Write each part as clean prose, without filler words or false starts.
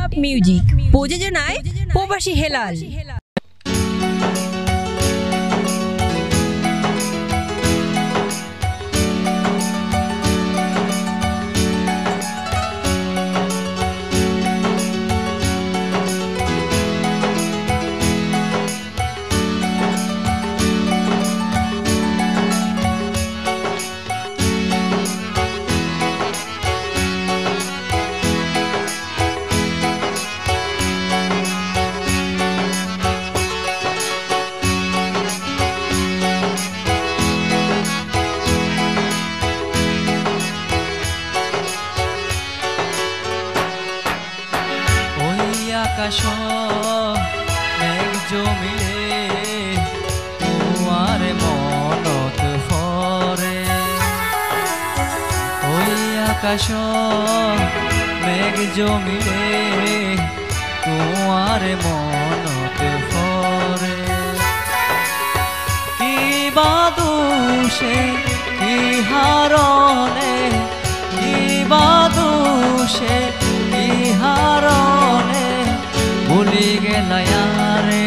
Up music প্রযোজনায় প্রবাসী হেলাল। আকাশ মেঘ জমিলে তোমার মনত ফরে, ওই আকাশ মেঘ জমিলে তোমার মনত ফরে। কি বাদুষে কি হারণে, কি বাদুষে কি হারণে ভুলি গেলায়ারে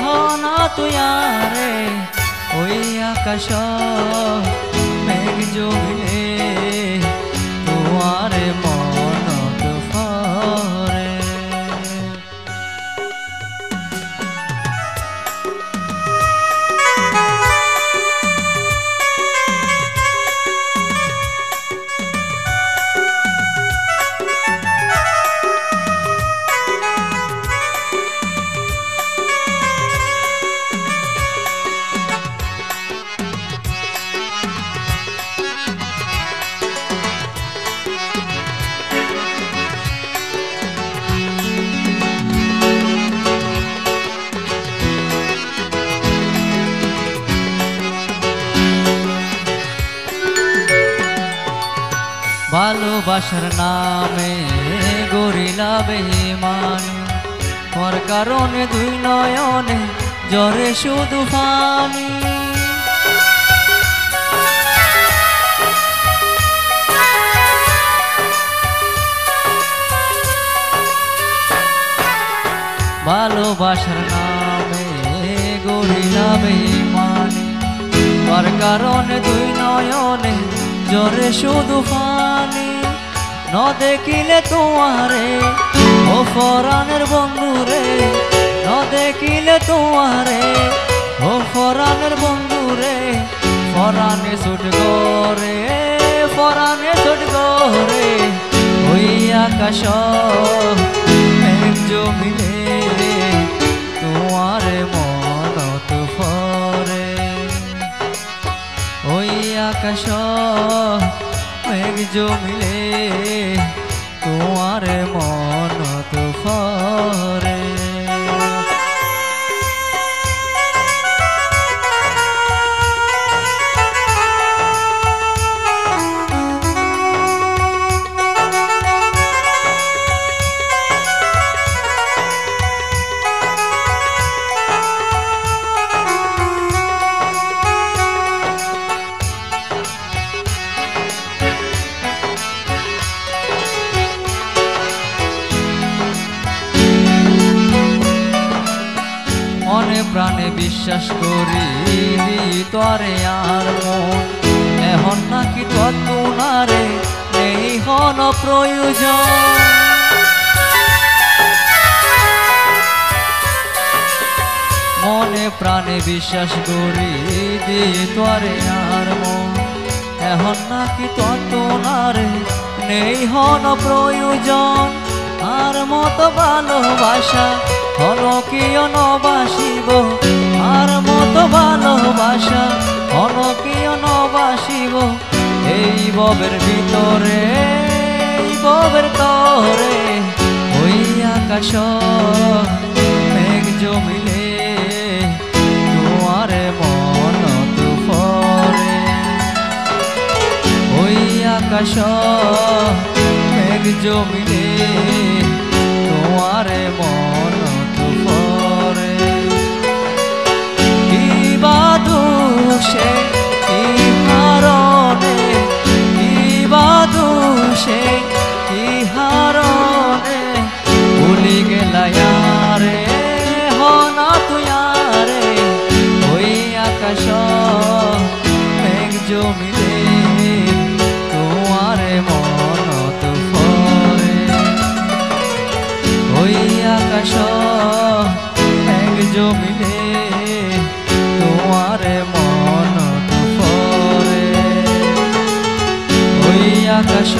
হনা তুয়ারে, ওই আকাশ মেঘ জমিলে তোমার মনত ফরে। ভালোবাসার নামে গরিলা বেঈমান, ওর কারণে দুই নয়নে জ্বরে শুধু পানি। ভালোবাসার নামে গরিলা বেঈমান, ওর কারণে দুই নয়নে জ্বরে শুধু পানি। ন দেখিলে তোমারে ও ফরানের বন্ধুরে, ন দেখিলে তোমারে ও ফরানের বন্ধুরে, ফরানে ছুট গরে ফরানে ছুট গরে, ওই আকাশ মেঘ জমিলে তোমার মনত ফরে, ওই আকাশ মেঘ জমিলে তোমার মনত ফরে। মনে প্রাণে বিশ্বাস করি তরে আর মন, এখন নাকি তোমারে নেই হন প্রয়োজন। মনে প্রাণে বিশ্বাস করি তরে আর মন, এখন নাকি তোমারে নেই হন প্রয়োজন। আর মতো ভালোবাসা হলো কি অনবাসিব, আর মতো ভালোবাসা হলো কি অনবাসিব, এই ববের ভিতরে এই ববের তরে, ওই আকাশ মেঘ জমিলে তোমার মনত ফরে, ওই আকাশ মেঘ জমিলে তোমার মনত ফরে। কি বাদুষে কি হারণে, কি বাদুষে কি হারণে আকাশ এক জমিনে তোমার মন পরে ওই আকাশ